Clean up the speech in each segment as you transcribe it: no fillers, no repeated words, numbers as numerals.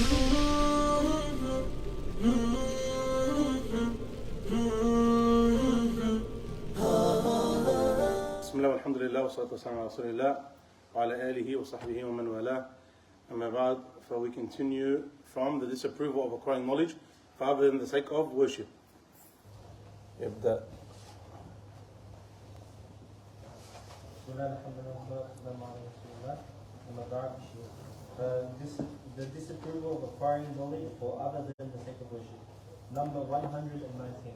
Bismillah, alhamdulillah, wa salatu wassalamu ala rasulillah, wa ala alihi wa sahbihi wa man wala. Amma ba'd, for we continue from the disapproval of acquiring knowledge for other than the sake of worship. يبدأ. The disapproval of acquiring knowledge for other than the sake of worship. Number 119.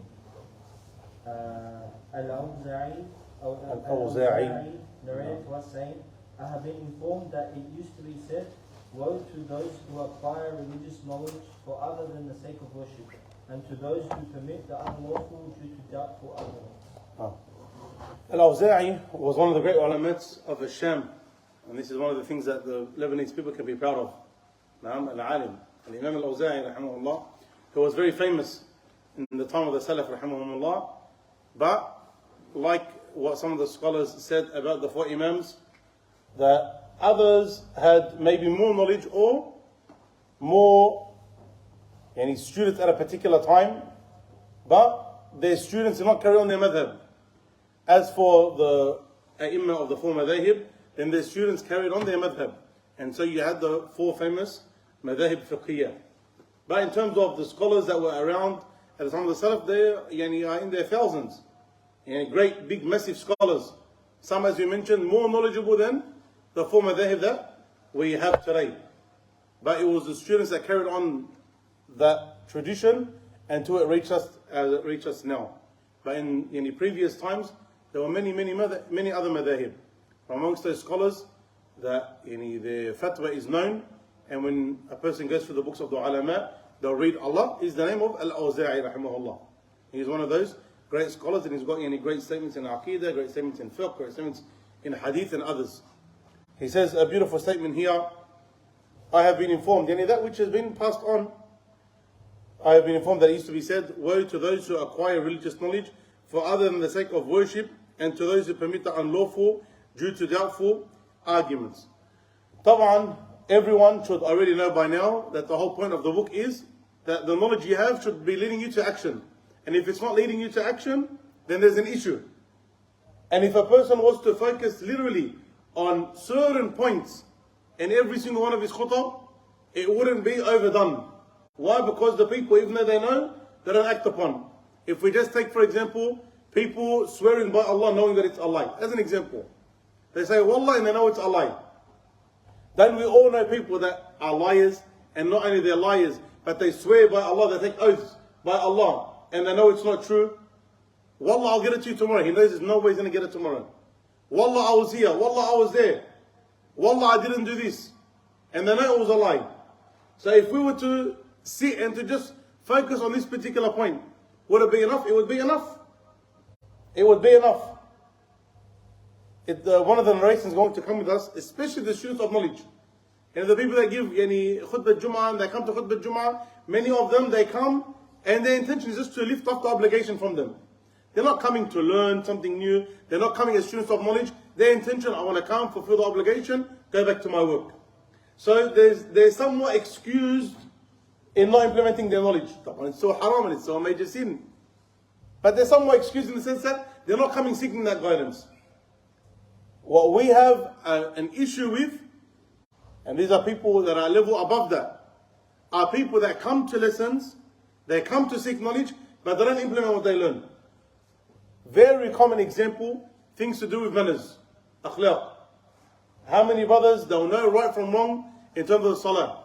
Al-Awza'i narrated was saying, I have been informed that it used to be said, woe to those who acquire religious knowledge for other than the sake of worship, and to those who permit the unlawful due to doubtful arguments. Al-Awza'i was one of the great ulama's of Sham, and this is one of the things that the Lebanese people can be proud of. Al-Alim, Imam Al-Awza'i rahimahullah, who was very famous in the time of the Salaf rahimahullah, but like what some of the scholars said about the four Imams, that others had maybe more knowledge or more students at a particular time, but their students did not carry on their madhab. As for the A'imma of the four madhahib, then their students carried on their madhab. And so you had the four famous madhahib fiqhiyah. But in terms of the scholars that were around at the time of the Salaf, they are in their thousands. Great, big, massive scholars. Some, as we mentioned, more knowledgeable than the four madhahib that we have today. But it was the students that carried on that tradition until it reached us now. But in previous times, there were many other madhahib. From amongst those scholars, that their fatwa is known, and when a person goes through the books of the ulama, they'll read Allah is the name of Al-Awza'i rahimahullah. He's one of those great scholars, and he's got great statements in Aqidah, great statements in fiqh, great statements in Hadeeth and others. He says a beautiful statement here, I have been informed, that which has been passed on, I have been informed that it used to be said, woe to those who acquire religious knowledge for other than the sake of worship, and to those who permit the unlawful due to doubtful arguments. Tab'an, everyone should already know by now that the whole point of the book is that the knowledge you have should be leading you to action. And if it's not leading you to action, then there's an issue. And if a person was to focus literally on certain points in every single one of his khutab, it wouldn't be overdone. Why? Because the people, even though they know, they don't act upon. If we just take, for example, people swearing by Allah knowing that it's Allah. As an example. They say Wallah and they know it's Allah. Then we all know people that are liars, and not only they're liars, but they swear by Allah, they take oaths by Allah, and they know it's not true. Wallah, I'll get it to you tomorrow. He knows there's no way he's going to get it tomorrow. Wallah, I was here. Wallah, I was there. Wallah, I didn't do this. And they know it was a lie. So if we were to sit and to just focus on this particular point, would it be enough? It would be enough. It would be enough. One of the narrations going to come with us, especially the students of knowledge. And the people that give khutbah Jum'ah, and they come to khutbah Jum'ah, many of them, they come, and their intention is just to lift off the obligation from them. They're not coming to learn something new. They're not coming as students of knowledge. Their intention, I want to come, fulfill the obligation, go back to my work. So they're somewhat excused in not implementing their knowledge. It's so haram and it's so a major sin. But they're somewhat excused in the sense that they're not coming seeking that guidance. What we have an issue with, and these are people that are a level above that, are people that come to lessons, they come to seek knowledge, but they don't implement what they learn. Very common example, things to do with manners, akhlaq. How many brothers, they'll know right from wrong in terms of the salah.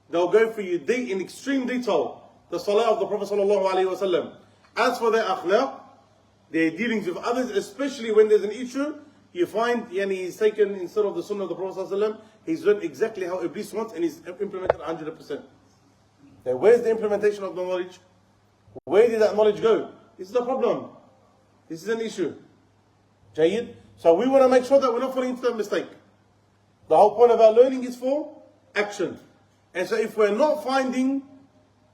They'll go for you in extreme detail, the salah of the Prophet ﷺ. As for their akhlaq, their dealings with others, especially when there's an issue, you find he's taken, instead of the sunnah of the Prophet ﷺ, he's done exactly how Iblis wants, and he's implemented 100%. Then where's the implementation of the knowledge? Where did that knowledge go? This is the problem. This is an issue. Jayyid. So we want to make sure that we're not falling into that mistake. The whole point of our learning is for action. And so if we're not finding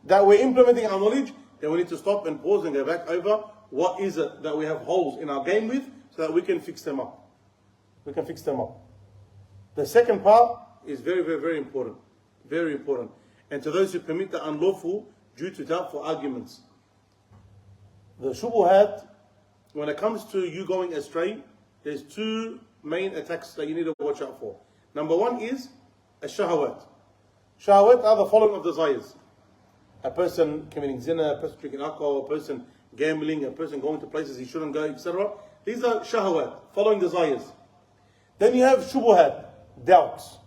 that we're implementing our knowledge, then we need to stop and pause and go back over what is it that we have holes in our game with, so that we can fix them up. We can fix them up. The second part is very, very, very important. Very important. and to those who permit the unlawful due to doubtful arguments. The shubuhat, when it comes to you going astray, there's two main attacks that you need to watch out for. Number one is a shahawat. Shahawat are the following of desires. A person committing zina, a person drinking alcohol, a person gambling, a person going to places he shouldn't go, etc. These are shahawat, following desires. Then you have shubuhat, doubts.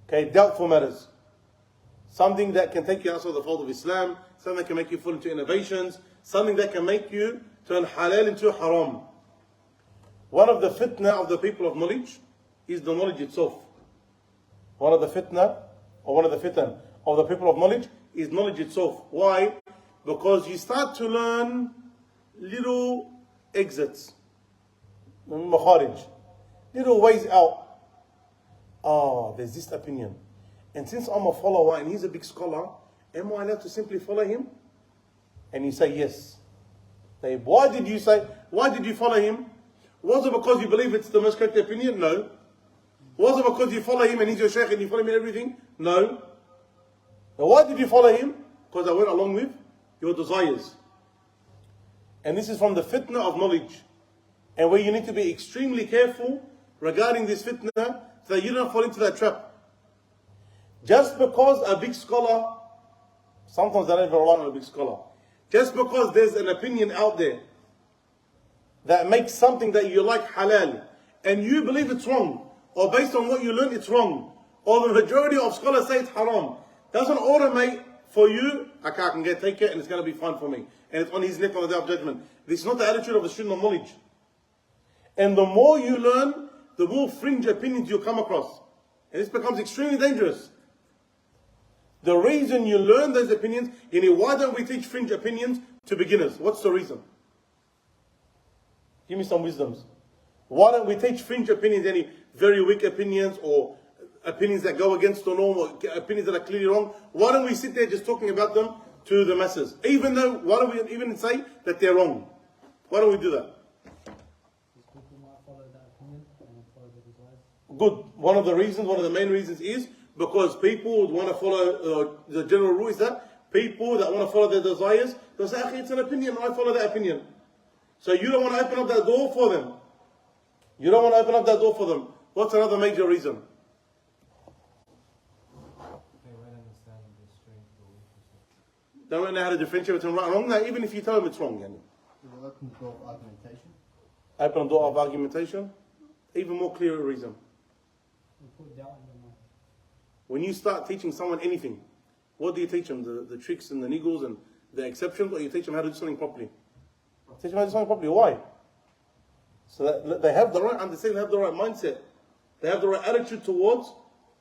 Okay, doubtful matters. Something that can take you outside the fold of Islam, something that can make you fall into innovations, something that can make you turn halal into haram. One of the fitna of the people of knowledge is the knowledge itself. One of the fitna, or one of the fitan of the people of knowledge is knowledge itself. Why? Because you start to learn little exits, makharij, little ways out. There's this opinion. And since I'm a follower and he's a big scholar, am I allowed to simply follow him? And you say yes. Why did you follow him? Was it because you believe it's the most correct opinion? No. Was it because you follow him and he's your shaykh and you follow him in everything? No. Now why did you follow him? Because I went along with your desires. And this is from the fitna of knowledge. And where you need to be extremely careful regarding this fitna so that you don't fall into that trap. Just because a big scholar, sometimes they don't even rely on a big scholar. Just because there's an opinion out there that makes something that you like halal, and you believe it's wrong, or based on what you learn it's wrong, or the majority of scholars say it's haram, doesn't automate for you, I can take it and it's going to be fine for me. And it's on his neck on the day of judgment. This is not the attitude of the student of knowledge. And the more you learn, the more fringe opinions you come across. And this becomes extremely dangerous. The reason you learn those opinions, why don't we teach fringe opinions to beginners? What's the reason? Give me some wisdoms. Why don't we teach fringe opinions, any very weak opinions or opinions that go against the norm or opinions that are clearly wrong? Why don't we sit there just talking about them to the masses? Why don't we even say that they're wrong? Why don't we do that? People might follow that opinion and follow the desires. Good. One of the main reasons is because people would want to follow, the general rule is that people that want to follow their desires, they'll say, it's an opinion, I follow that opinion. So you don't want to open up that door for them. You don't want to open up that door for them. What's another major reason? They don't know how to differentiate between right and wrong. Now, even if you tell them it's wrong. Will it open the door of argumentation? Open the door of argumentation? Even more clearer reason. Put doubt in their mind. When you start teaching someone anything, what do you teach them? The tricks and the niggles and the exceptions, or you teach them how to do something properly? Teach them how to do something properly. Why? So that they have the right understanding, they have the right mindset. They have the right attitude towards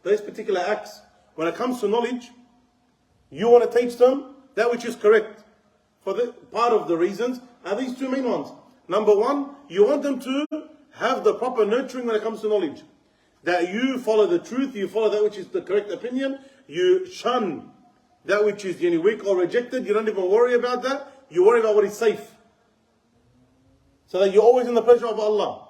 those particular acts. When it comes to knowledge, you want to teach them that which is correct. For the part of the reasons are these two main ones. Number one, you want them to have the proper nurturing when it comes to knowledge. That you follow the truth, you follow that which is the correct opinion, you shun that which is weak or rejected, you don't even worry about that, you worry about what is safe. So that you're always in the pleasure of Allah.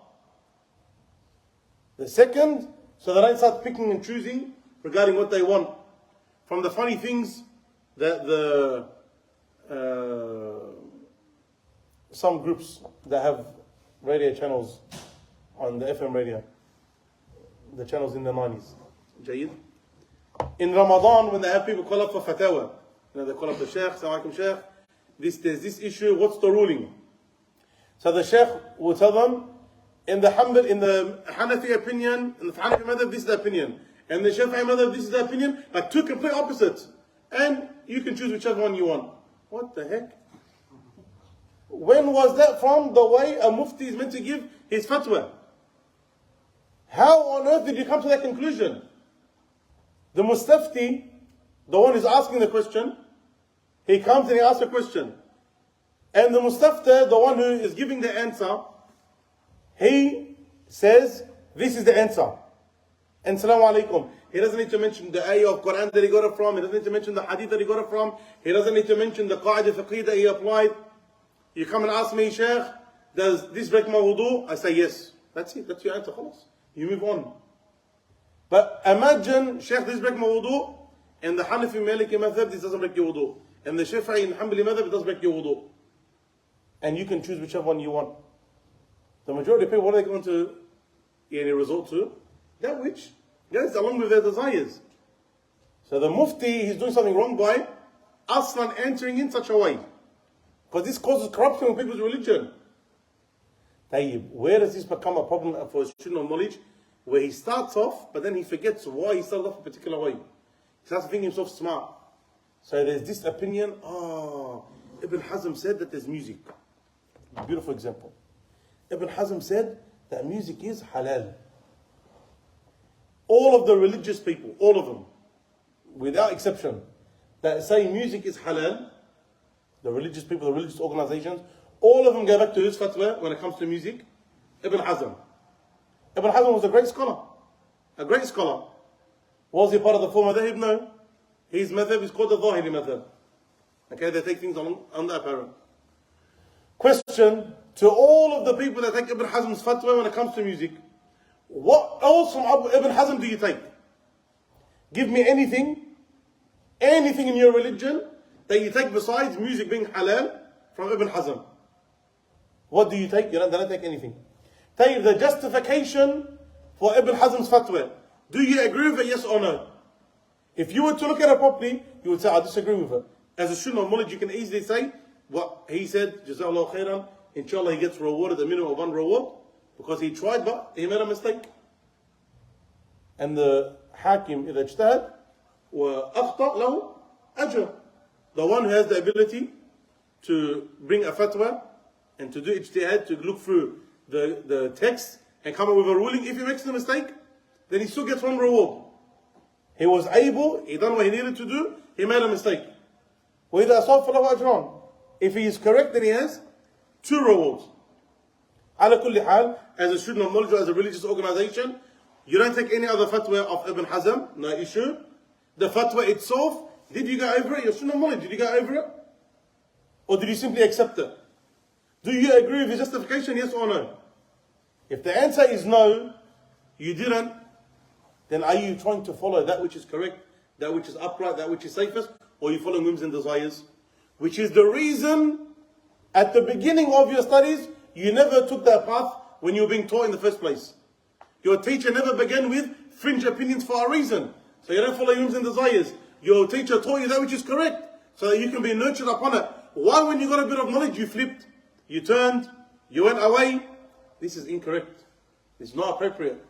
The second, so they don't start picking and choosing regarding what they want. From the funny things that some groups that have radio channels on the FM radio, the channels in the 90s. Jayid. In Ramadan, when they have people call up for fatawa, they call up the Shaykh, Assalamu alaikum Shaykh, there's this issue, what's the ruling? So the Shaykh will tell them, in the Hanafi opinion, in the Hanafi madhab, this is the opinion. And the Shafi'i madhab, this is the opinion. Like two complete opposites. And you can choose whichever one you want. What the heck? When was that from the way a mufti is meant to give his fatwa? How on earth did you come to that conclusion? The mustafti, the one who's asking the question, he comes and he asks a question. And the mustafta, the one who is giving the answer, he says, this is the answer. And Assalamu alaikum. He doesn't need to mention the ayah of Quran that he got it from. He doesn't need to mention the hadith that he got it from. He doesn't need to mention the qaida fiqhi that he applied. You come and ask me, Shaykh, does this break my wudu? I say yes. That's it. That's your answer. Khalas. You move on. But imagine, Shaykh, this break my wudu, And the Hanafi Maliki madhab, this doesn't break your wudu. And the Shafi'i and Hanbali madhab, it does break your wudu. And you can choose whichever one you want. The majority of people, what are they going to resort to? That which goes along with their desires. So the Mufti, he's doing something wrong by Aslan entering in such a way. Because this causes corruption in people's religion. Tayyib, where does this become a problem for a student of knowledge? Where he starts off, but then he forgets why he started off a particular way. He starts thinking himself smart. So there's this opinion, Ibn Hazm said that there's music. Beautiful example. Ibn Hazm said that music is halal. All of the religious people, all of them, without exception, that say music is halal, the religious people, the religious organizations, all of them go back to his fatwa when it comes to music. Ibn Hazm. Ibn Hazm was a great scholar. A great scholar. Was he part of the four madhab? No. His madhab is called the Zahiri madhab. Okay, they take things on the apparent. Question to all of the people that take Ibn Hazm's fatwa when it comes to music. What else from Ibn Hazm do you take? Give me anything in your religion that you take besides music being halal from Ibn Hazm. What do you take? You don't take anything. Take the justification for Ibn Hazm's fatwa. Do you agree with it, yes or no? If you were to look at it properly, you would say, I disagree with it. As a student of knowledge, you can easily say, what he said, Jazakallah khairan, inshallah he gets rewarded a minimum of one reward, because he tried but he made a mistake. And the Hakim, إذا اجتهد وأخطأ له أجر. The one who has the ability to bring a fatwa and to do ijtihad, to look through the text and come up with a ruling, if he makes a mistake, then he still gets one reward. He was able, he done what he needed to do, he made a mistake. وإذا أصاب فله أجران. If he is correct, then he has two rewards. على كل حال, as a student of knowledge or as a religious organization, you don't take any other fatwa of Ibn Hazm, no issue. The fatwa itself, did you go over it? You're a student of knowledge, did you go over it? Or did you simply accept it? Do you agree with his justification, yes or no? If the answer is no, you didn't, then are you trying to follow that which is correct, that which is upright, that which is safest, or are you following whims and desires? Which is the reason, at the beginning of your studies, you never took that path when you were being taught in the first place. Your teacher never began with fringe opinions for a reason. So you don't follow whims and desires. Your teacher taught you that which is correct, so that you can be nurtured upon it. Why, when you got a bit of knowledge, you flipped, you turned, you went away? This is incorrect. It's not appropriate.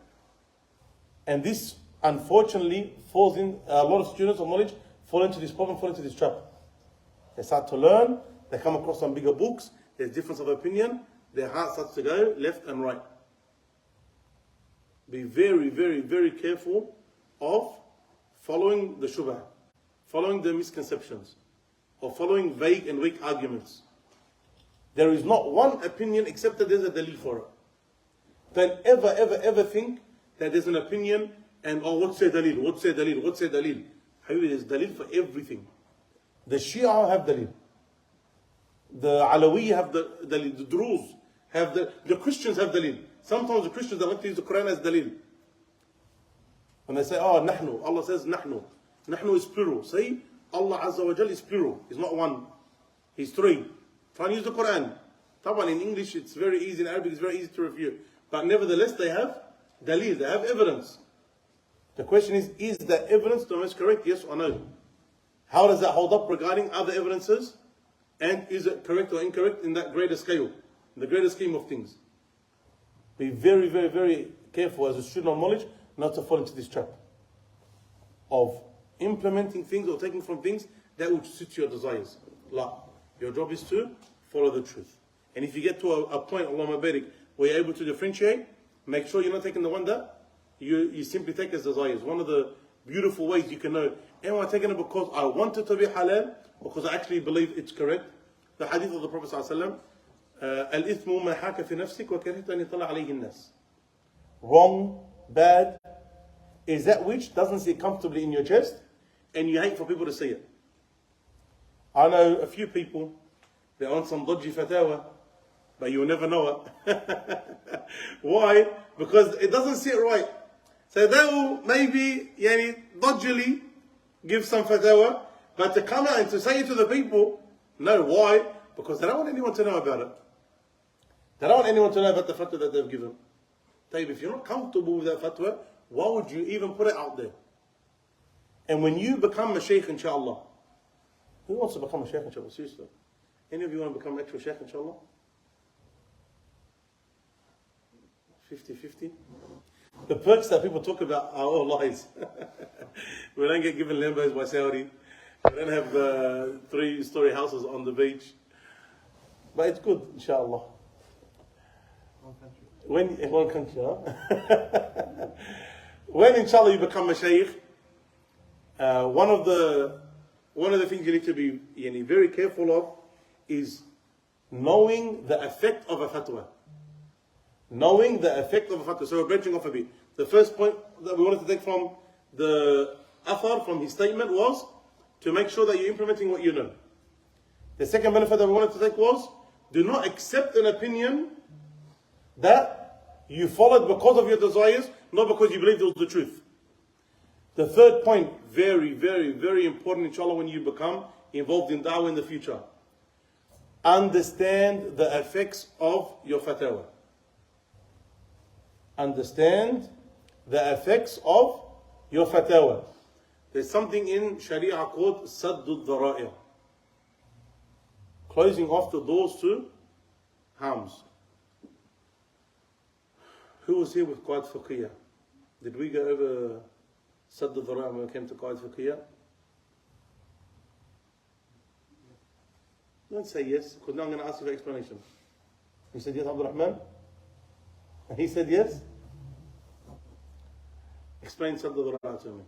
And this, unfortunately, falls in, a lot of students of knowledge fall into this problem, fall into this trap. They start to learn, they come across some bigger books, there's difference of opinion, their heart starts to go left and right. Be very, very, very careful of following the shubha, following the misconceptions, or following vague and weak arguments. There is not one opinion except that there's a dalil for it. Don't ever think that there's an opinion and, what's a dalil, what's a dalil, what's a dalil. However, there's dalil for everything. The Shia have dalil. The Alawi have the dalil. The Druze have the Christians have dalil. Sometimes the Christians like to use the Quran as dalil. When they say, nahnu, Allah says nahnu. Nahnu is plural. Say, Allah Azza wa Jal is plural. He's not one. He's three. Try and use the Quran. Taban, in English it's very easy, in Arabic it's very easy to refute. But nevertheless they have dalil, they have evidence. The question is that evidence the most correct, yes or no? How does that hold up regarding other evidences? And is it correct or incorrect in that greater scale, in the greater scheme of things? Be very, very, very careful as a student of knowledge not to fall into this trap of implementing things or taking from things that would suit your desires. La. Your job is to follow the truth. And if you get to a point, Allahumma barik, where you're able to differentiate, make sure you're not taking the one that you simply take as desires. One of the beautiful ways you can know, am I taking it because I want it to be halal, or because I actually believe it's correct? The hadith of the Prophet ﷺ, Al-ithmu ma haka fi nafsik wa karihta an yatala alayhi an-nas. Wrong, bad, is that which doesn't sit comfortably in your chest, and you hate for people to see it. I know a few people, they're on some dodgy fatawa, but you'll never know it. Why? Because it doesn't sit right. So they will maybe, dodgily give some fatwa, but to come out and to say it to the people, no, why? Because they don't want anyone to know about it. They don't want anyone to know about the fatwa that they've given. If you're not comfortable with that fatwa, why would you even put it out there? And when you become a shaykh, inshallah, who wants to become a shaykh, inshallah? Seriously. Any of you want to become an actual shaykh, inshallah? 50-50. The perks that people talk about are all lies. We don't get given Lambos by Saudi. We don't have 3-story houses on the beach. But it's good, inshallah. In one country, huh? When inshallah you become a shaykh, one of the things you need to be very careful of is knowing the effect of a fatwa. Knowing the effect of a fatwa. So we're branching off a bit. The first point that we wanted to take from the Athar, from his statement, was to make sure that you're implementing what you know. The second benefit that we wanted to take was, do not accept an opinion that you followed because of your desires, not because you believed it was the truth. The third point, very, very, very important, inshallah, when you become involved in da'wah in the future. Understand the effects of your fatwa. Understand the effects of your fatwa. There's something in Sharia called Saddul Dhara'i', closing off the doors to harms. Who was here with Qaid Fiqhiyah? Did we go over Saddul Dhara'i' when we came to Qaid Fiqhiyah? Don't say yes, because now I'm going to ask you for explanation. You said yes, Abdul Rahman? And he said yes? Explain Saddul Dhara'i' to me.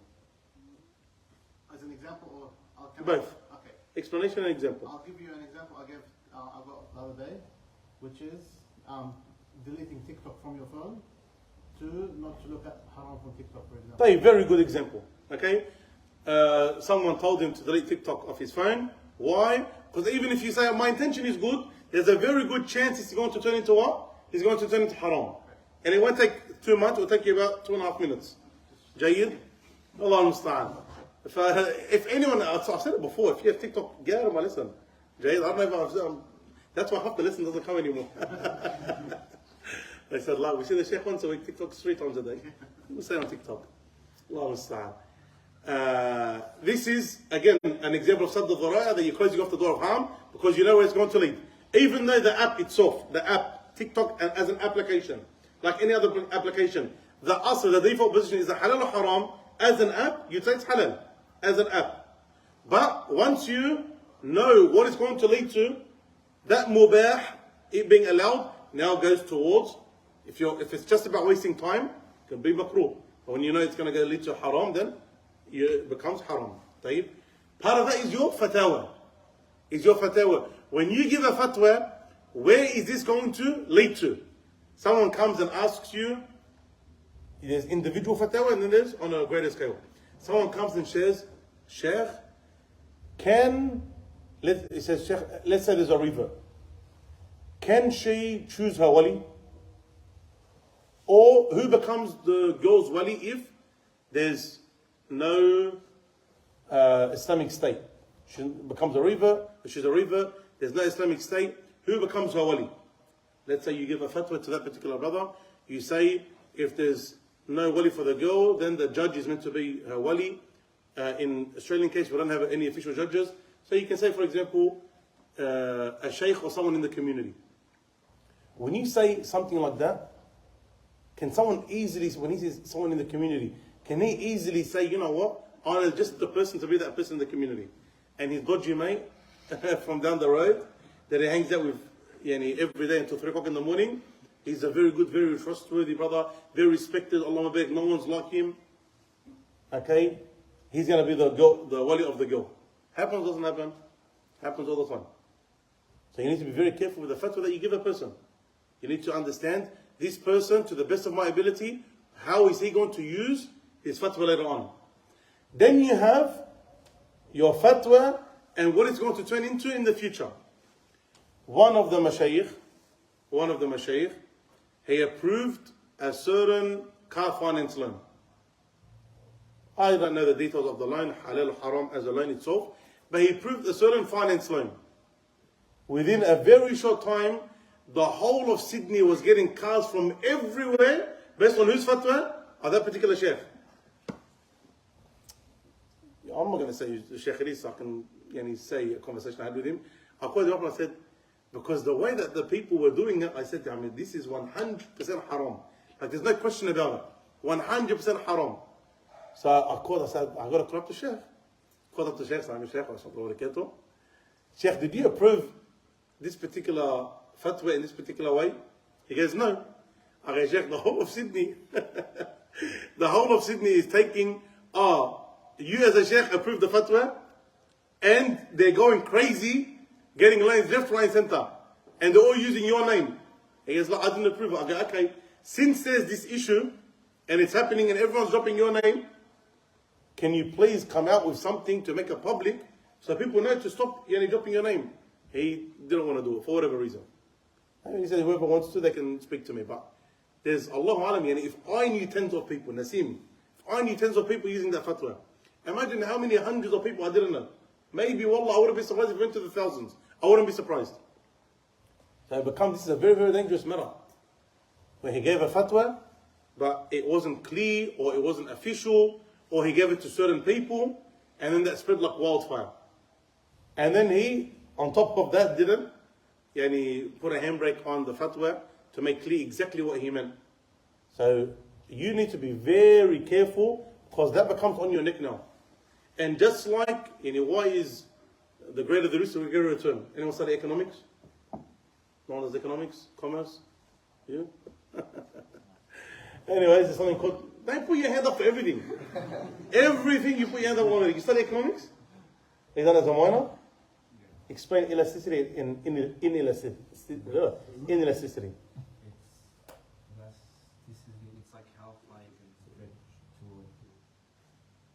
As an example, or Both. Okay. Explanation and example. I'll give you an example I got the other day, which is deleting TikTok from your phone to not to look at haram from TikTok, for example. A very good example. Okay? Someone told him to delete TikTok off his phone. Why? Because even if you say my intention is good, there's a very good chance it's going to turn into what? It's going to turn into haram. And it won't take 2 months, it will take you about 2.5 minutes. Jayyid? Allah al-Musta'an. If anyone, I've said it before, if you have TikTok, get out of my lesson. Jayyid, I don't know if that's why half the lesson doesn't come anymore. They said, we see the Shaykh once a week, TikTok 3 times a day. We say on TikTok. Allah al-Musta'an. This is, again, an example of Sadd al-Dhara'i', that you're closing off the door of harm because you know where it's going to lead. Even though the app itself, TikTok as an application, like any other application, the default position is a halal or haram. As an app, you say it's halal, as an app. But once you know what it's going to lead to, that mubah, it being allowed, now goes towards, if it's just about wasting time, it can be makruh. But when you know it's going to lead to haram, then it becomes haram. Part of that is your fatwa. When you give a fatwa, where is this going to lead to? Someone comes and asks you, there's individual fatwa and then there's on a greater scale. Someone comes and says, Sheikh, let's say there's a river. Can she choose her wali? Or who becomes the girl's wali if there's no Islamic state? She becomes a river, she's a river, there's no Islamic state. Who becomes her wali? Let's say you give a fatwa to that particular brother. You say if there's no wali for the girl, then the judge is meant to be her wali. In Australian case, we don't have any official judges. So you can say, for example, a sheikh or someone in the community. When you say something like that, can someone easily, when he says someone in the community, can he easily say, you know what, I'm just the person to be that person in the community? And his dodgy mate from down the road that he hangs out with every day until 3 o'clock in the morning, he's a very good, very trustworthy brother, very respected, Allah Mabek, no one's like him. Okay? He's going to be the wali of the girl. Happens, doesn't happen? Happens all the time. So you need to be very careful with the fatwa that you give a person. You need to understand this person, to the best of my ability, how is he going to use his fatwa later on. Then you have your fatwa and what it's going to turn into in the future. One of the mashayikh, he approved a certain car finance loan. I don't know the details of the loan, halal or haram as a loan itself, but he proved a certain finance loan. Within a very short time, the whole of Sydney was getting cars from everywhere based on whose fatwa? Of that particular sheikh. I'm not going to say the sheikh it is, so I can say a conversation I had with him. I called him up and I said, because the way that the people were doing it, I said to him, this is 100% haram. Like there's no question about it. 100% haram. So I called, I said, I got to call up the sheikh. Called up the sheikh, Salaam Sheikh, wa Sheikh, did you approve this particular fatwa in this particular way? He goes, no. I go, Sheikh, the whole of Sydney, the whole of Sydney is taking, you as a sheikh approved the fatwa, and they're going crazy, getting loans left, right, center, and they're all using your name. He goes, I didn't approve it. I go, okay, since there's this issue, and it's happening and everyone's dropping your name, can you please come out with something to make it public so people know to stop dropping your name? He didn't want to do it for whatever reason. And he said, whoever wants to, they can speak to me. But there's Allahu Alam, if I knew tens of people, Nassim, if I knew tens of people using that fatwa, imagine how many hundreds of people I didn't know. Maybe, wallah, I wouldn't be surprised if it went to the thousands. I wouldn't be surprised. So this is a very, very dangerous matter. When he gave a fatwa, but it wasn't clear, or it wasn't official, or he gave it to certain people, and then that spread like wildfire. And then he, on top of that, didn't put a handbrake on the fatwa to make clear exactly what he meant. So you need to be very careful, because that becomes on your neck now. And just like, why is the greater the risk, the greater return? Anyone study economics? No one does economics? Commerce? You? Anyways, there's something called, don't put your hand up for everything. Everything you put your hand up on. You study economics? Is that as a minor? Explain elasticity in inelasticity. Inelasticity. It's like how far you can stretch toward.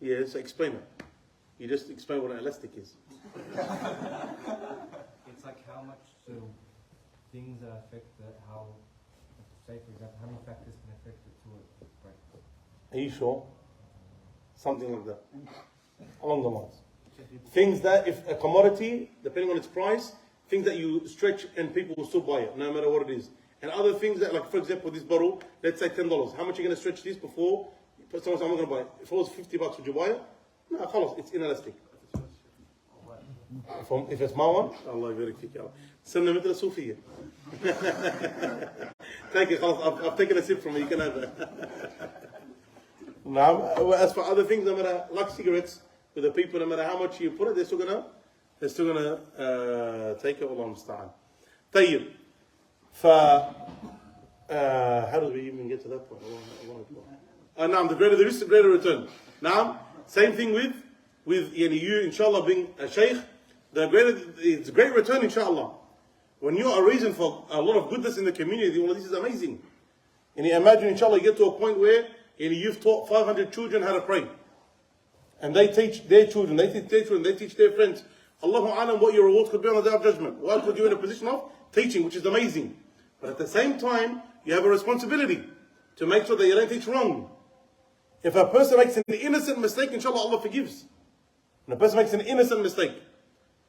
Yeah, so explain it. You just explain what an elastic is. It's like how much things that affect how, say for example, how many factors can affect it toward, right? Are you sure? Something like that. Along the lines. Things that, if a commodity, depending on its price, things that you stretch and people will still buy it, no matter what it is. And other things that, like for example, this bottle, let's say $10. How much are you going to stretch this before someone says, I'm not going to buy it? If it was $50, would you buy it? No, khalas, it's inelastic. If it's my one, Allah barik fik ya. Sunnah mithla Sufiyya. Take it, khalas, I've taken a sip from it, you can have it. Now, as for other things, no matter, like cigarettes, with the people, no matter how much you put it, they're still gonna take it. Allah musta'an. طيب. How do we even get to that point? Now, the greater the risk, the greater return. Now, same thing with you, inshallah, being a shaykh, it's a great return, inshallah. When you are a reason for a lot of goodness in the community, well, this is amazing. And you imagine, inshallah, you get to a point where you've taught 500 children how to pray. And they teach their children, they teach their children, they teach their friends. Allahu Alam, what your reward could be on the Day of Judgment. Why could you in a position of teaching, which is amazing. But at the same time, you have a responsibility to make sure that you don't teach wrong. If a person makes an innocent mistake, inshallah, Allah forgives. When a person makes an innocent mistake,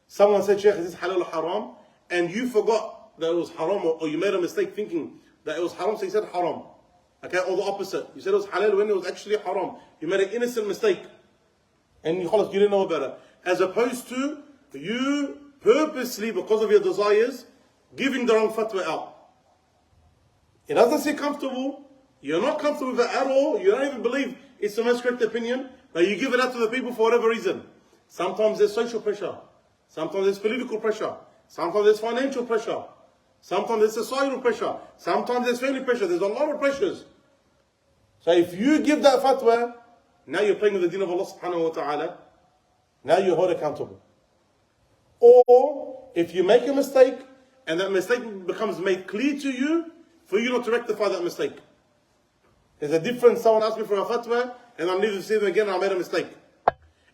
someone said, Shaykh, is this halal or haram? And you forgot that it was haram, or you made a mistake thinking that it was haram, so you said haram. Okay, or the opposite. You said it was halal when it was actually haram. You made an innocent mistake. And you didn't know about it. As opposed to you purposely, because of your desires, giving the wrong fatwa out. It doesn't seem comfortable. You're not comfortable with it at all. You don't even believe it's the most correct opinion. But you give it out to the people for whatever reason. Sometimes there's social pressure. Sometimes there's political pressure. Sometimes there's financial pressure. Sometimes there's societal pressure. Sometimes there's family pressure. There's a lot of pressures. So if you give that fatwa, now you're playing with the deen of Allah subhanahu wa ta'ala. Now you're held accountable. Or if you make a mistake and that mistake becomes made clear to you, for you not to rectify that mistake. There's a difference. Someone asked me for a fatwa and I need to see them again and I made a mistake.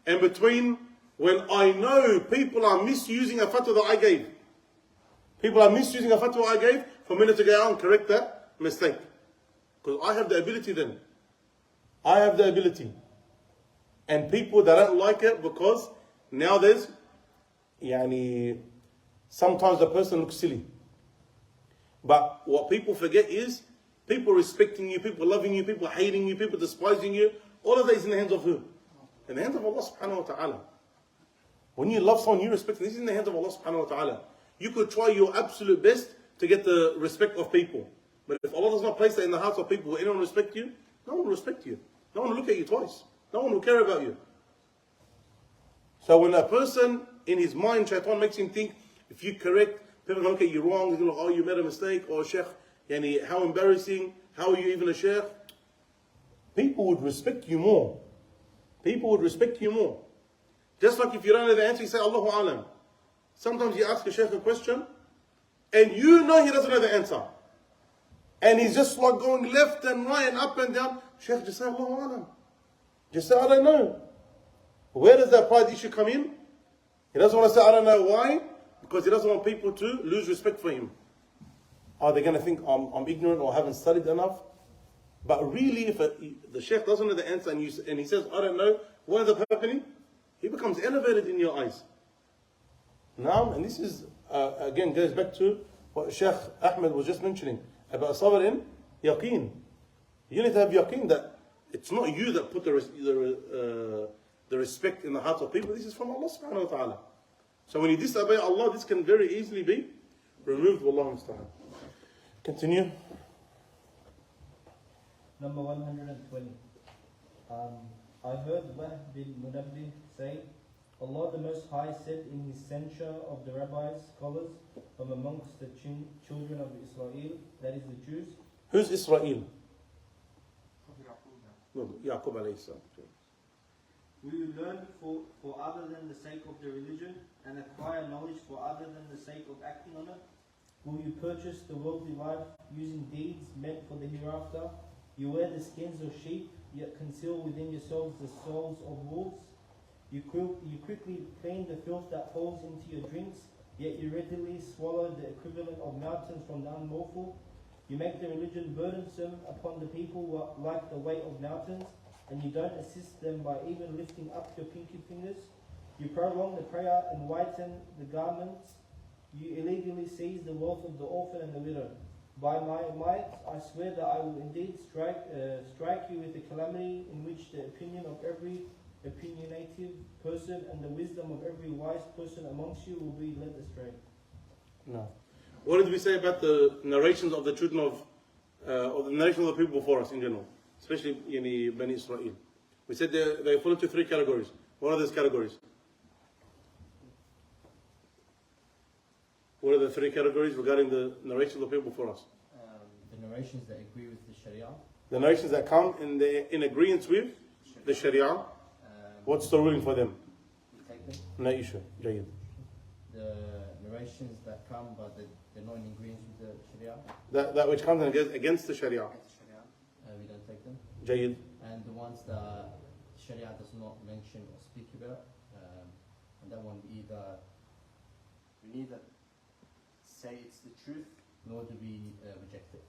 And between when I know people are misusing a fatwa that I gave, people are misusing a fatwa I gave, for me to go out and correct that mistake. Because I have the ability then. I have the ability. And people that don't like it because now there's, sometimes the person looks silly. But what people forget is people respecting you, people loving you, people hating you, people despising you. All of that is in the hands of who? In the hands of Allah subhanahu wa ta'ala. When you love someone, you respect them. This is in the hands of Allah subhanahu wa ta'ala. You could try your absolute best to get the respect of people. But if Allah does not place that in the hearts of people, will anyone respect you? No one will respect you. No one will look at you twice. No one will care about you. So when a person in his mind, shaitan makes him think, if you correct, people will look at you wrong, they're going to go, oh, you made a mistake, or Sheikh, how embarrassing, how are you even a Sheikh? People would respect you more. People would respect you more. Just like if you don't know the answer, you say, Allahu Alam. Sometimes you ask a Sheikh a question, and you know he doesn't know the answer. And he's just like going left and right and up and down. Sheikh, just say Allahu Alam. Just say, I don't know. Where does that pride issue come in? He doesn't want to say, I don't know why. Because he doesn't want people to lose respect for him. Are they going to think I'm ignorant or haven't studied enough? But really, if the Sheikh doesn't know the answer and he says, I don't know, what ends up happening? He becomes elevated in your eyes. Now, and this is, again, goes back to what Sheikh Ahmed was just mentioning about sabr in yaqeen. You need to have yaqeen that it's not you that put the respect in the hearts of people. This is from Allah subhanahu wa ta'ala. So when you disobey Allah, this can very easily be removed. Wallahu musta'an. Continue. Number 120. I heard Wahb bin Munabbih say, Allah the Most High said in his censure of the rabbis, scholars from amongst the children of Israel, that is the Jews. Who's Israel? Yaqub alayhi salam. Will you learn for other than the sake of the religion and acquire knowledge for other than the sake of acting on it? Will you purchase the worldly life using deeds meant for the hereafter? You wear the skins of sheep, yet conceal within yourselves the souls of wolves. You quickly clean the filth that falls into your drinks, yet you readily swallow the equivalent of mountains from the unlawful. You make the religion burdensome upon the people like the weight of mountains, and you don't assist them by even lifting up your pinky fingers. You prolong the prayer and whiten the garments. You illegally seize the wealth of the orphan and the widow. By my might, I swear that I will indeed strike you with a calamity in which the opinion of every opinionative person and the wisdom of every wise person amongst you will be led astray. No. What did we say about the narrations of the children of the narrations of the people before us in general, especially in the Bani Israel? We said they fall into three categories. What are those categories? What are the three categories regarding the narrations of the people before us? The narrations that agree with the Sharia. The narrations that come in agreement with the Sharia. What's the ruling for them? You take them. No issue. Jayyid. The narrations that come but they're not in agreement with the Sharia. That which comes and goes against the Sharia. We don't take them. Jayyid. And the ones that Sharia does not mention or speak about, and that one we neither say it's the truth, nor do we reject it.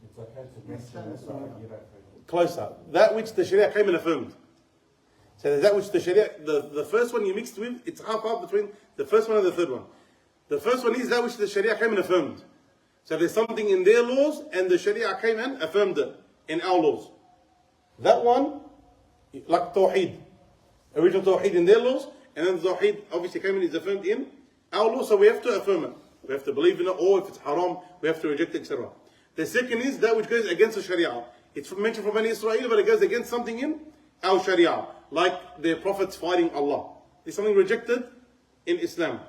It's okay to mention this one, you don't. Closer. That which the Sharia came and affirmed. So that which the Sharia, the first one you mixed with, it's half between the first one and the third one. The first one is that which the Sharia came and affirmed. So there's something in their laws and the Sharia came and affirmed it in our laws. That one, like Tawheed. Original Tawheed in their laws, and then the Tawheed obviously came and is affirmed in our laws, so we have to affirm it. We have to believe in it, or if it's haram, we have to reject it, etc. The second is that which goes against the Sharia. It's mentioned from Bani Israel, but it goes against something in our Sharia, like the prophets fighting Allah. It's something rejected in Islam.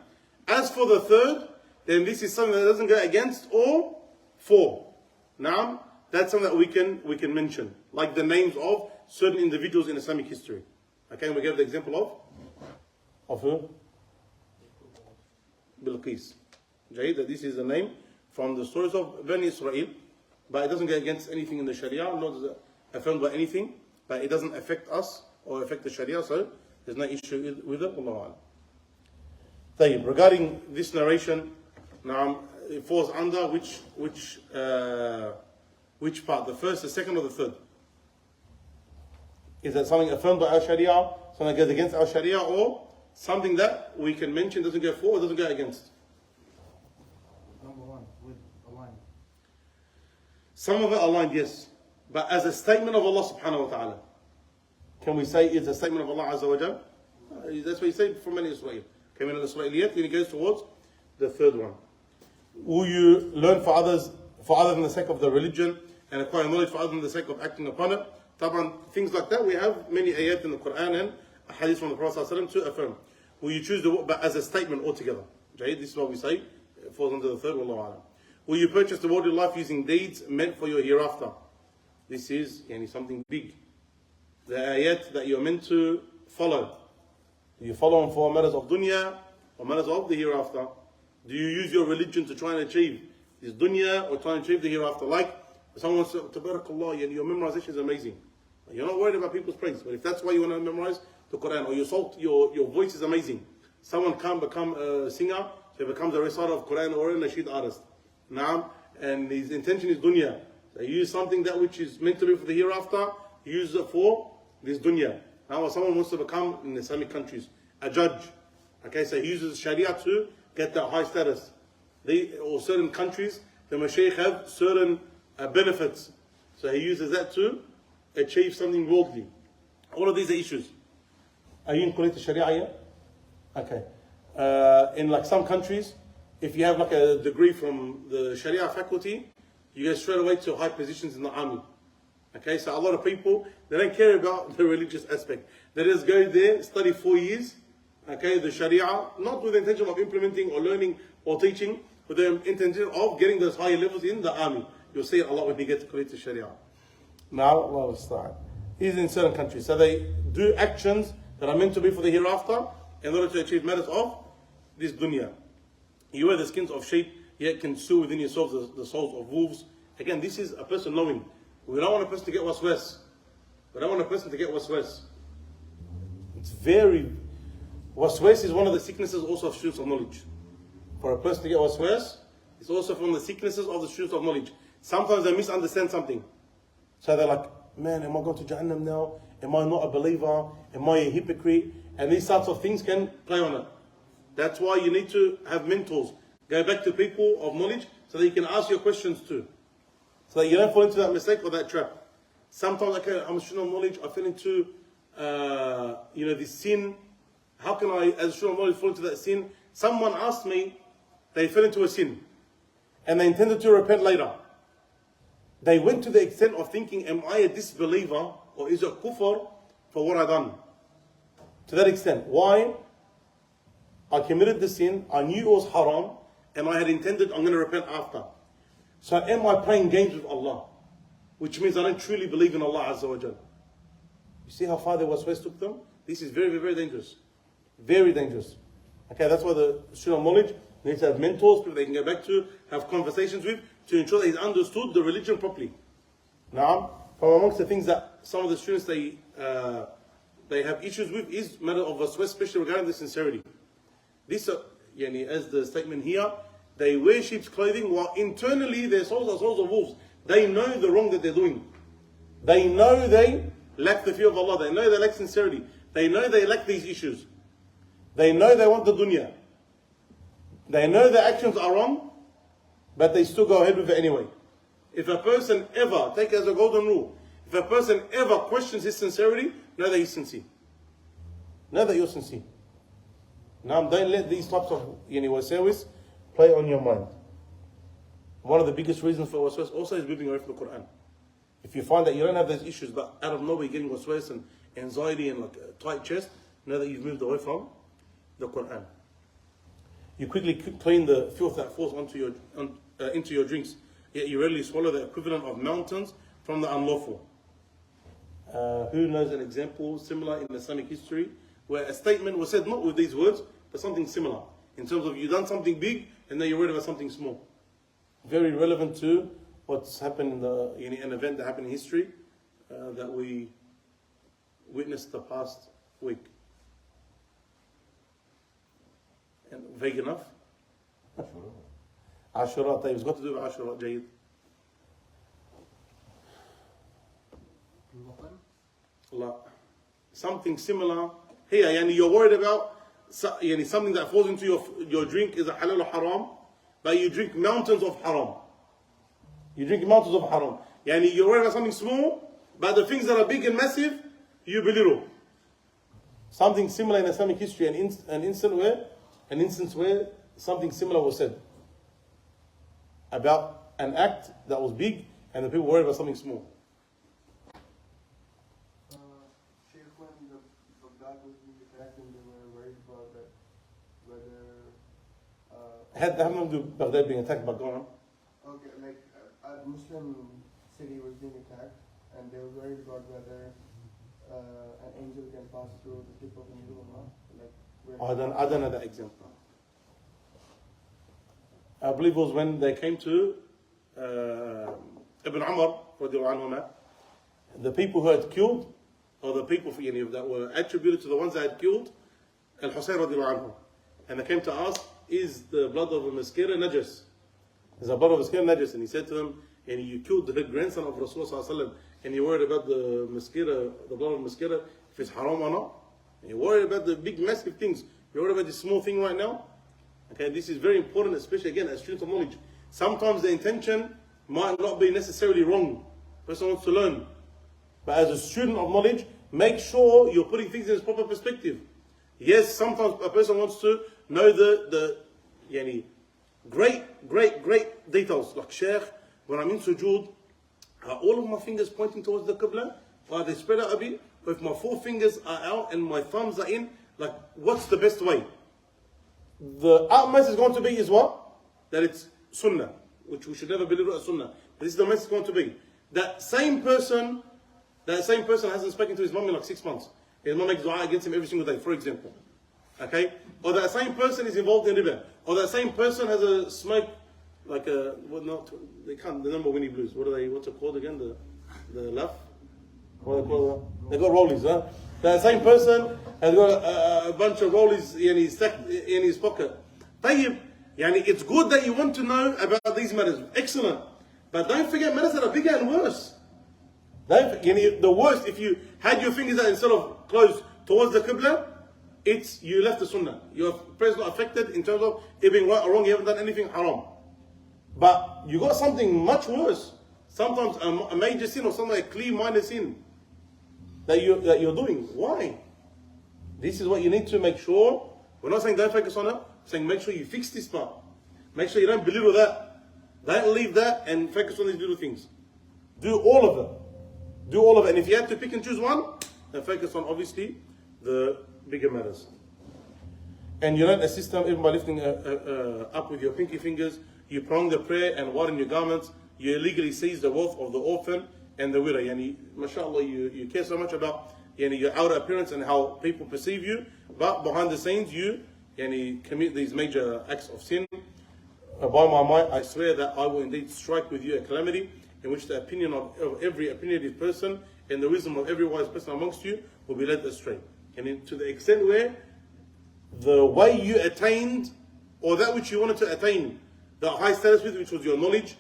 As for the third, then this is something that doesn't go against or for. Now, that's something that we can mention, like the names of certain individuals in Islamic history. Okay, we gave the example of who? Bilqis. Jayid, that this is a name from the stories of Bani Israel, but it doesn't go against anything in the Sharia, nor does it affirmed by anything, but it doesn't affect us or affect the Sharia, so there's no issue with it. Allahu A'lam. Tayyib, regarding this narration, now it falls under which part? The first, the second, or the third? Is that something affirmed by our Sharia, something that goes against our Sharia, or something that we can mention doesn't go forward, doesn't go against? Number one, with aligned. Some of it aligned, yes. But as a statement of Allah subhanahu wa ta'ala, can we say it's a statement of Allah Azza wa Jal? That's what he said from many Israel. Came in al-Israeliyat, then he goes towards the third one. Will you learn for others, for other than the sake of the religion, and acquire knowledge for other than the sake of acting upon it? Taban, things like that, we have many ayat in the Quran and a hadith from the Prophet ﷺ to affirm. Will you choose the word, but as a statement altogether? Jayed, this is what we say. It falls under the third, wallahu alam. Will you purchase the worldly life using deeds meant for your hereafter? This is something big. The ayat that you're meant to follow. Do you follow them for matters of dunya or matters of the hereafter? Do you use your religion to try and achieve this dunya or try and achieve the hereafter? Like someone said, Tabarakallah, your memorization is amazing. You're not worried about people's praise. But if that's why you want to memorize the Quran, or your voice is amazing, someone can become a singer, so he becomes a reciter of Quran or a nasheed artist. Now, and his intention is dunya. So he uses something that which is meant to be for the hereafter, he uses it for this dunya. Now, someone wants to become, in Islamic countries, a judge. Okay, so he uses Sharia to get that high status. Or certain countries, the mashaykh have certain benefits. So he uses that to achieve something worldly. All of these are issues. Are you in Kuwait Sharia yet? Okay. In like some countries, if you have like a degree from the Sharia faculty, you go straight away to high positions in the army. Okay, so a lot of people, they don't care about the religious aspect. They just go there, study 4 years, okay, the Sharia, not with the intention of implementing or learning or teaching, with the intention of getting those higher levels in the army. You'll see it a lot when you get to Kuwait Sharia. Now, Allah start. Is in certain countries. So they do actions that are meant to be for the hereafter in order to achieve matters of this dunya. You wear the skins of sheep, yet can sow within yourselves the souls of wolves. Again, this is a person knowing. We don't want a person to get waswas. We don't want a person to get waswas. It's very... Waswas is one of the sicknesses also of students of knowledge. For a person to get waswas, it's also from the sicknesses of the students of knowledge. Sometimes they misunderstand something. So they're like, man, am I going to Jahannam now? Am I not a believer? Am I a hypocrite? And these sorts of things can play on it. That's why you need to have mentors. Go back to people of knowledge so that you can ask your questions too. So that you don't fall into that mistake or that trap. Sometimes, okay, I'm a student of knowledge, I fell into, this sin. How can I, as a student of knowledge, fall into that sin? Someone asked me, they fell into a sin. And they intended to repent later. They went to the extent of thinking, am I a disbeliever or is it kufr for what I've done? To that extent. Why? I committed the sin, I knew it was haram, and I had intended I'm going to repent after. So am I playing games with Allah? Which means I don't truly believe in Allah Azza wa Jal. You see how far the waswas took them? This is very, very, very dangerous. Very dangerous. Okay, that's why the student of knowledge needs to have mentors, people they can go back to, have conversations with, to ensure that he's understood the religion properly. Now, from amongst the things that some of the students they have issues with is matter of waswas, especially regarding the sincerity. This, as the statement here, they wear sheep's clothing while internally their souls are souls of wolves. They know the wrong that they're doing. They know they lack the fear of Allah. They know they lack sincerity. They know they lack these issues. They know they want the dunya. They know their actions are wrong, but they still go ahead with it anyway. If a person ever, take it as a golden rule, if a person ever questions his sincerity, know that he's sincere. Know that you're sincere. Now, don't let these types of waswas play on your mind. One of the biggest reasons for waswas also is moving away from the Quran. If you find that you don't have those issues, but out of nowhere you're getting waswas and anxiety and like a tight chest, know that you've moved away from the Quran. You quickly clean the filth that falls into your drinks, yet you readily swallow the equivalent of mountains from the unlawful. Who knows an example similar in Islamic history where a statement was said not with these words, but something similar, in terms of you've done something big and then you're worried about something small. Very relevant to what's happened in an event that happened in history that we witnessed the past week. And vague enough? Ashura, it's got to do with Ashura, Jayyid. like, something similar here. Yani you're worried about something that falls into your drink is a halal or haram, but you drink mountains of haram. You drink mountains of haram. Yani you're worried about something small, but the things that are big and massive, you belittle. Something similar in Islamic history, an instance where something similar was said about an act that was big and the people worried about something small. Sheikh, when the Baghdad was being attacked and they were worried about that, whether Had nothing to do with Baghdad being attacked, but go on. okay, like a Muslim city was being attacked, and they were worried about whether an angel can pass through the tip of the needle or not. Like, I don't know that example. I believe it was when they came to Ibn Umar, the people who had killed, or the people that were attributed to the ones that had killed Al-Husayn, and they came to ask, is the blood of a mosquito najas? Is the blood of a mosquito najas? And he said to them, and you killed the grandson of Rasulullah, and you're worried about the mosquito, the blood of a mosquito, if it's haram or not? And you're worried about the big massive things. You're worried about this small thing right now? Okay, this is very important, especially again as students of knowledge. Sometimes the intention might not be necessarily wrong. The person wants to learn. But as a student of knowledge, make sure you're putting things in its proper perspective. Yes, sometimes a person wants to know the great details. Like, Shaykh, when I'm in sujood, are all of my fingers pointing towards the Qibla? Or are they spread out a bit? Or if my four fingers are out and my thumbs are in, like, what's the best way? The utmost is going to be is what? That it's sunnah, which we should never belittle as sunnah. But this is the message going to be. That same person hasn't spoken to his mom in like 6 months. His mom makes dua against him every single day, for example. Okay? Or that same person is involved in riba. Or that same person has a smoke, like a, they can't remember Winnie Blues. What's it called again? The laugh? What do they call it? They got rollies, huh? That same person has got a bunch of rollies in his pocket. Tayyib, it's good that you want to know about these matters. Excellent. But don't forget matters that are bigger and worse. The worst, if you had your fingers out instead of closed towards the Qibla, it's you left the Sunnah. Your prayer is not affected in terms of it being right or wrong. You haven't done anything haram. But you got something much worse. Sometimes a major sin or something like a clear minor sin that you're doing. Why? This is what you need to make sure. We're not saying don't focus on it. We're saying make sure you fix this part. Make sure you don't belittle that. Don't leave that and focus on these little things. Do all of them. Do all of it. And if you have to pick and choose one, then focus on obviously the bigger matters. And you don't assist them even by lifting up with your pinky fingers. You prolong the prayer and widen your garments. You illegally seize the wealth of the orphan and the widow. Mashallah, you care so much about your outer appearance and how people perceive you, but behind the scenes you commit these major acts of sin. By my might, I swear that I will indeed strike with you a calamity in which the opinion of every opinionative person and the wisdom of every wise person amongst you will be led astray. And to the extent where the way you attained, or that which you wanted to attain the high status with, which was your knowledge,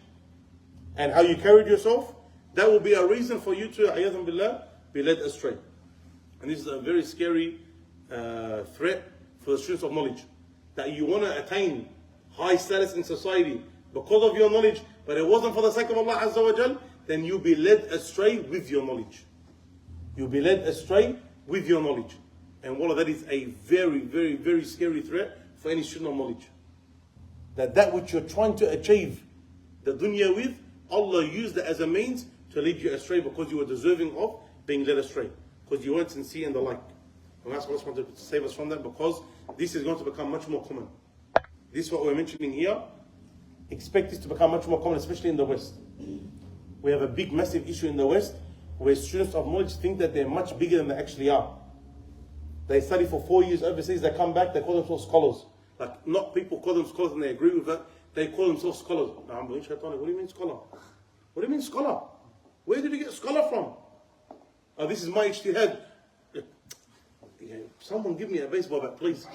and how you carried yourself, that will be a reason for you to, ayathan billah, be led astray. And this is a very scary threat for the students of knowledge. That you want to attain high status in society because of your knowledge, but it wasn't for the sake of Allah Azza wa Jal, then you'll be led astray with your knowledge. You'll be led astray with your knowledge. And wallah, that is a very, very, very scary threat for any student of knowledge. That which you're trying to achieve the dunya with, Allah used it as a means to lead you astray because you were deserving of being led astray. Because you weren't sincere and the like. And that's what I want to save us from that, because this is going to become much more common. This is what we're mentioning here. Expect this to become much more common, especially in the West. We have a big, massive issue in the West where students of knowledge think that they're much bigger than they actually are. They study for 4 years overseas, they come back, they call themselves scholars. Like, not people call them scholars and they agree with that, they call themselves scholars. What do you mean scholar? What do you mean scholar? Where did you get scholar from? Oh, this is my ijtihad. Someone give me a baseball bat, please.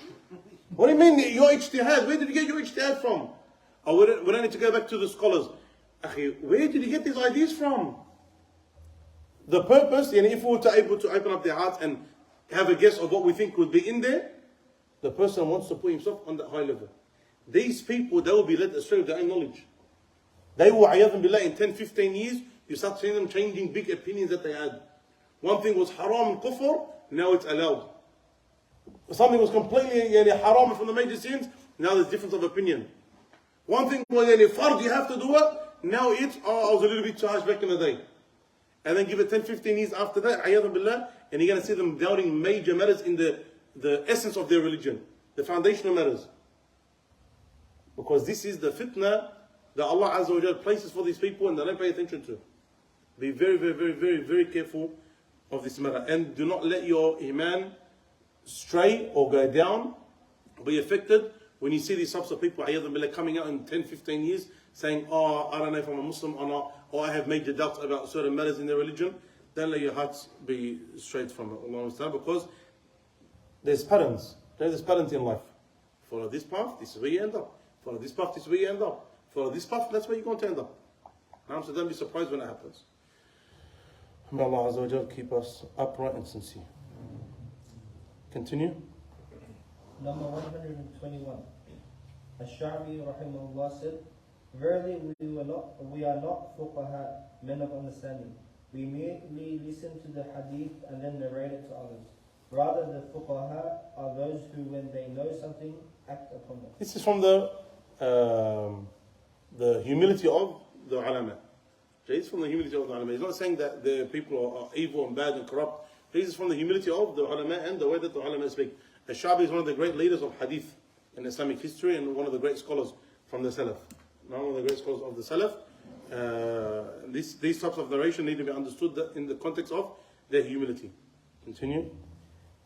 What do you mean your ijtihad? Where did you get your ijtihad from? Oh, we don't need to go back to the scholars. Where did you get these ideas from? The purpose, and if we were able to open up their hearts and have a guess of what we think would be in there, the person wants to put himself on that high level. These people, they will be led astray with their own knowledge. They will, ayadhan billah, in 10, 15 years, you start seeing them changing big opinions that they had. One thing was haram and kufr, now it's allowed. Something was completely haram from the major sins, now there's difference of opinion. One thing was fard, you have to do it, now it's, I was a little bit charged back in the day. And then give it 10, 15 years after that, ayadhan billah, and you're going to see them doubting major matters in the essence of their religion, the foundational matters. Because this is the fitna that Allah Azza wa Jalla places for these people and they don't pay attention to. Be very, very, very, very, very careful of this matter. And do not let your iman stray or go down, be affected when you see these types of people coming out in 10, 15 years saying, oh, I don't know if I'm a Muslim or not, or I have major doubts about certain matters in their religion. Don't let your hearts be straight from it. Allah understand? Because there's patterns. There's patterns in life. Follow this path, this is where you end up. Follow this path, this is where you end up. Follow this path, that's where you're going to end up. So don't be surprised when it happens. May Allah Azza wa Jal keep us upright and sincere. Continue. Number 121. Ash-Sha'bi rahimahullah said, verily we are not fuqaha, men of understanding. We merely listen to the hadith and then narrate it to others. Rather, the fuqaha are those who, when they know something, act upon it. This is from the humility of the ulama. It's from the humility of the ulama. He's not saying that the people are evil and bad and corrupt. This is from the humility of the ulama and the way that the ulama speak. Ash-Sha'bi is one of the great leaders of hadith in Islamic history and one of the great scholars from the Salaf. One of the great scholars of the Salaf. These types of narration need to be understood in the context of their humility. Continue.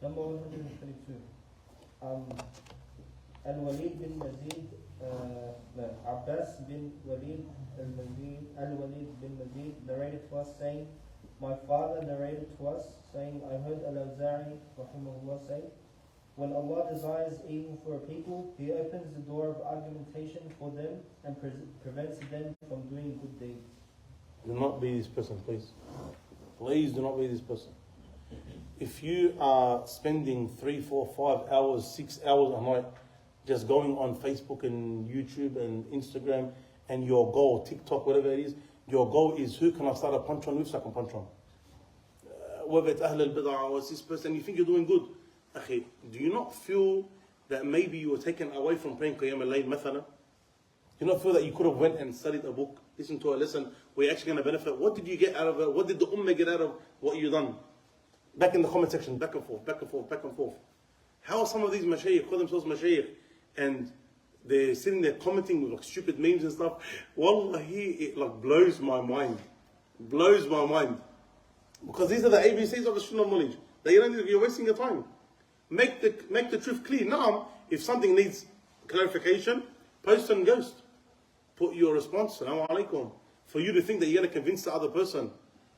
Number 122. Al-Walid bin Mazid, Abbas bin Walid Al-Walid bin Mazid narrated to us saying, my father narrated to us saying, I heard Al-Awza'i rahimahullah say, when Allah desires evil for a people, He opens the door of argumentation for them and prevents them from doing good deeds. Do not be this person, please. Please do not be this person. If you are spending 3, 4, 5 hours, 6 hours a night just going on Facebook and YouTube and Instagram and your goal, TikTok, whatever it is, your goal is who can I start a punch on with so I can punch on? Whether it's Ahl al-Bid'ah or it's this person, you think you're doing good. Okay, do you not feel that maybe you were taken away from praying Qiyam al-Layl, mathalan? Do you not feel that you could have went and studied a book, listened to a lesson where you're actually going to benefit? What did you get out of it? What did the Ummah get out of what you done? Back in the comment section, back and forth, back and forth, back and forth. How are some of these mashayikh call themselves mashayikh and they're sitting there commenting with like stupid memes and stuff? Wallahi, it like blows my mind. Blows my mind. Because these are the ABCs of the Sunnah knowledge. That you're wasting your time. Make the truth clear. Now, if something needs clarification, post and ghost. Put your response, Assalamu alaikum. For you to think that you're going to convince the other person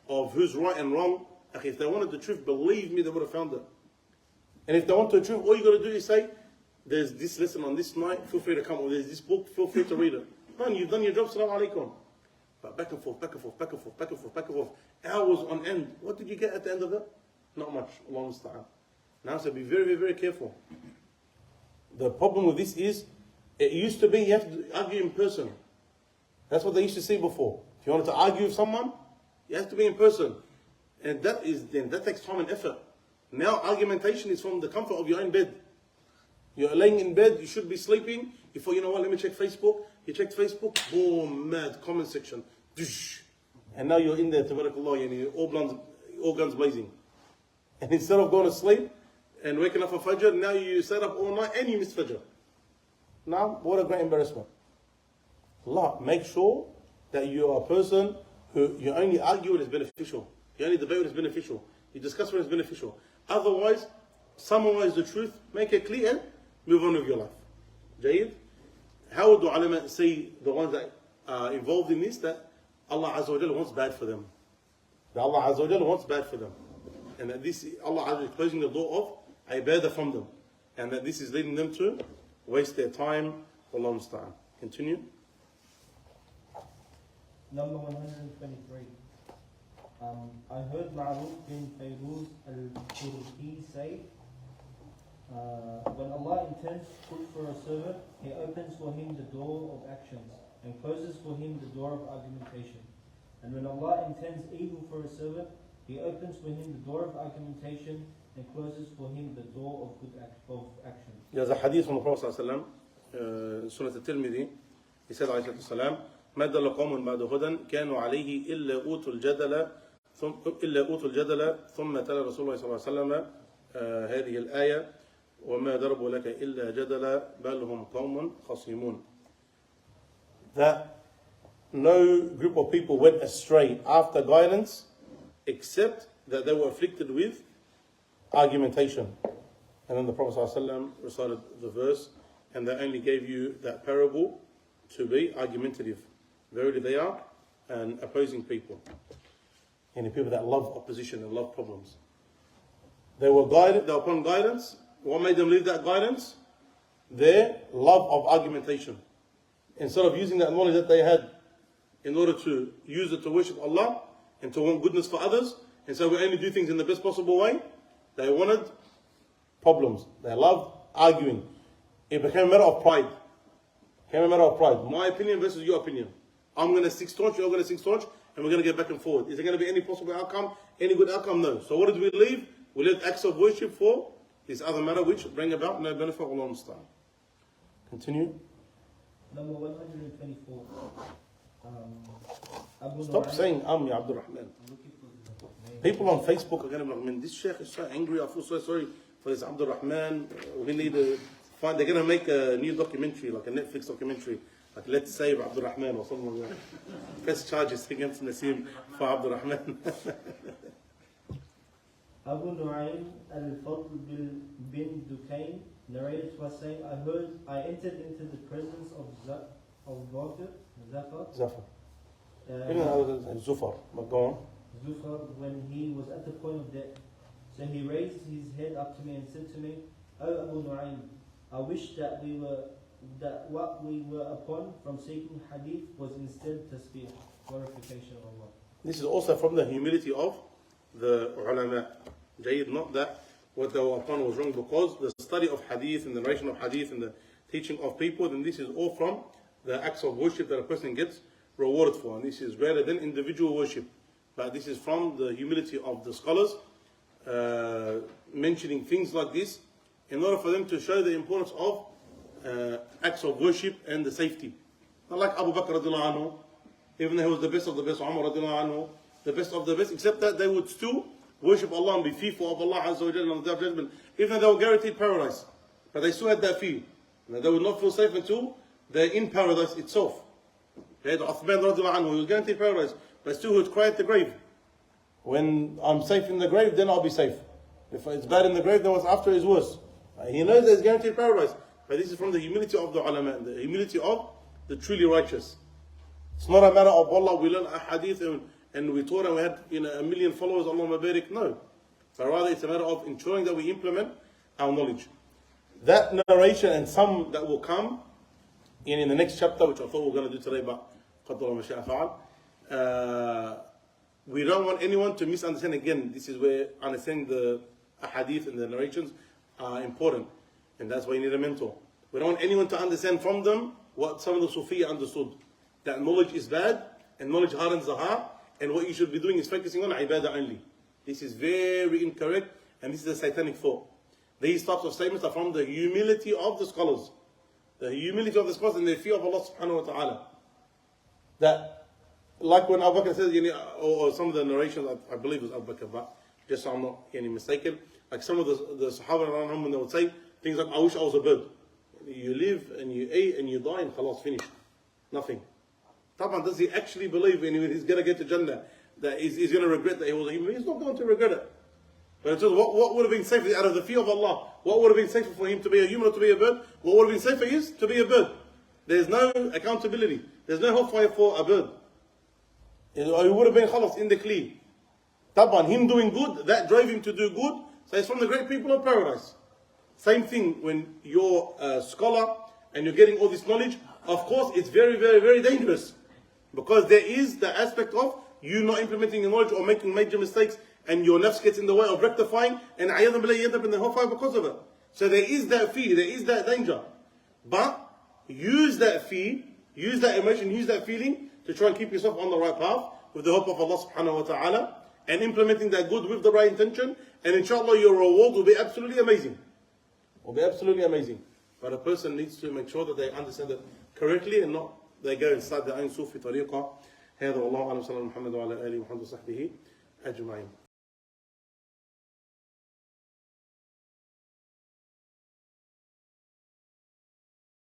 of who's right and wrong. If they wanted the truth, believe me, they would have found it. And if they want the truth, all you got to do is say, there's this lesson on this night, feel free to come, or there's this book, feel free to read it. Man, you've done your job, Assalamu alaikum. But back and forth, back and forth, back and forth, back and forth, back and forth, hours on end. What did you get at the end of it? Not much, Allah musta'an. Now, so be very, very, very careful. The problem with this is, it used to be you have to argue in person. That's what they used to say before. If you wanted to argue with someone, you have to be in person. And that takes time and effort. Now, argumentation is from the comfort of your own bed. You're laying in bed, you should be sleeping. You thought, you know what, let me check Facebook. You checked Facebook, boom, mad, comment section. And now you're in there, tabarakallah, and all guns blazing. And instead of going to sleep and waking up for Fajr, now you sat up all night and you missed Fajr. Now, what a great embarrassment. Allah, make sure that you are a person who you only argue when it's beneficial. You only debate when it's beneficial. You discuss when it's beneficial. Otherwise, summarize the truth, make it clear, move on with your life. Jayyid? How would the ulama say, the ones that are involved in this, that Allah Azza wa Jalla wants bad for them? That Allah Azza wa Jalla wants bad for them. And that this, Allah Azza wa Jalla is closing the door of ibadah from them. And that this is leading them to waste their time. Wallahu musta'an. Continue. Number 123. I heard Ma'ruf bin Fayruz al-Turki say, when Allah intends good for a servant, He opens for him the door of actions and closes for him the door of argumentation. And when Allah intends evil for a servant, He opens for him the door of argumentation and closes for him the door of good action. There's a hadith from the Prophet ﷺ, Surah Al-Tirmidhi. He said, عليه الصلاة والسلام, ما دل قوم بعد هدى كانوا عليه إلا أوتوا الجدل ثم تلا رسول الله صلى الله عليه وسلم هذه الآية وما ضربوا لك إلا جدلا بل هم قوم خصيمون. That no group of people went astray after guidance except that they were afflicted with argumentation. And then the Prophet ﷺ recited the verse, and they only gave you that parable to be argumentative. Verily they are an opposing people. And people that love opposition and love problems. They were guided, they were upon guidance. What made them leave that guidance? Their love of argumentation. Instead of using that knowledge that they had in order to use it to worship Allah and to want goodness for others, and so we only do things in the best possible way, they wanted problems. They loved arguing. It became a matter of pride. My opinion versus your opinion. I'm going to stick staunch, you're going to stick staunch, and we're going to get back and forward. Is there going to be any possible outcome? Any good outcome? No. So what did we leave? We left acts of worship for this other matter which bring about no benefit. Allah understand. Continue. Number 124. Stop saying Ya Abdul Rahman. People on Facebook are going to be like, man, this Sheikh is so angry. I feel so sorry for this Abdul Rahman. We need to find, they're going to make a new documentary, like a Netflix documentary, like Let's Save Abdul Rahman or something like that. Press charges against Nassim for Abdul Rahman. Abu Nu'aym al-Fadl bin Dukayn narrated was saying, I entered into the presence of Zufar. Go on. Zuhayr when he was at the point of death. So he raised his head up to me and said to me, O Abu Nu'aym, I wish that what we were upon from seeking Hadeeth was instead tasbih, glorification of Allah. This is also from the humility of the ulama. Not that what they were upon was wrong, because the study of Hadeeth and the narration of Hadeeth and the teaching of people, then this is all from the acts of worship that a person gets rewarded for. And this is rather than individual worship. But this is from the humility of the scholars, mentioning things like this in order for them to show the importance of acts of worship and the safety. Not like Abu Bakr radiallahu anhu, even though he was the best of the best, Umar radiallahu anhu, the best of the best, except that they would still worship Allah and be fearful of Allah Azza wa Jalla on the Day of Judgment, even though they were guaranteed paradise. But they still had that fear. They would not feel safe until they're in paradise itself. They had Uthman radiallahu anhu, he was guaranteed paradise, but still he would cry at the grave. When I'm safe in the grave, then I'll be safe. If it's bad in the grave, then what's after is worse. He knows there's guaranteed paradise. But this is from the humility of the ulama, the humility of the truly righteous. It's not a matter of, Allah, we learn a hadith and we taught and we had 1 million followers, Allahumma barik. No. But rather it's a matter of ensuring that we implement our knowledge. That narration and some that will come in the next chapter, which I thought we were going to do today, but we don't want anyone to misunderstand. Again, this is where understanding the hadith and the narrations are important. And that's why you need a mentor. We don't want anyone to understand from them what some of the Sufiya understood. That knowledge is bad, and knowledge hardens the heart, and what you should be doing is focusing on ibadah only. This is very incorrect, and this is a satanic thought. These types of statements are from the humility of the scholars. The humility of the scholars and their fear of Allah subhanahu wa ta'ala. That, like when Abu Bakr says, or some of the narrations, I believe it was Abu Bakr, but just so I'm not mistaken, like some of the Sahaba around him, when they would say things like, I wish I was a bird. You live and you eat and you die and khalas, finish. Nothing. Taban, does he actually believe when he's going to get to Jannah that he's going to regret that he was a human? He's not going to regret it. But it's just, what would have been safer out of the fear of Allah? What would have been safer for him to be a human or to be a bird? What would have been safer is to be a bird. There's no accountability. There's no hellfire for a bird. He would have been khalas in the clear. Taban, him doing good, that drove him to do good. So it's from the great people of paradise. Same thing when you're a scholar and you're getting all this knowledge. Of course, it's very, very, very dangerous. Because there is the aspect of you not implementing your knowledge or making major mistakes, and your nafs gets in the way of rectifying, and ayyadan billah, you end up in the hellfire because of it. So there is that fear, there is that danger. But use that fear, use that emotion, use that feeling to try and keep yourself on the right path with the help of Allah subhanahu wa ta'ala, and implementing that good with the right intention, and inshallah your reward will be absolutely amazing. Will be absolutely amazing. But a person needs to make sure that they understand it correctly and not they go and start their own Sufi tariqah. هذا والله أعلم. صلى الله عليه وسلم وعلى آله وصحبه أجمعين.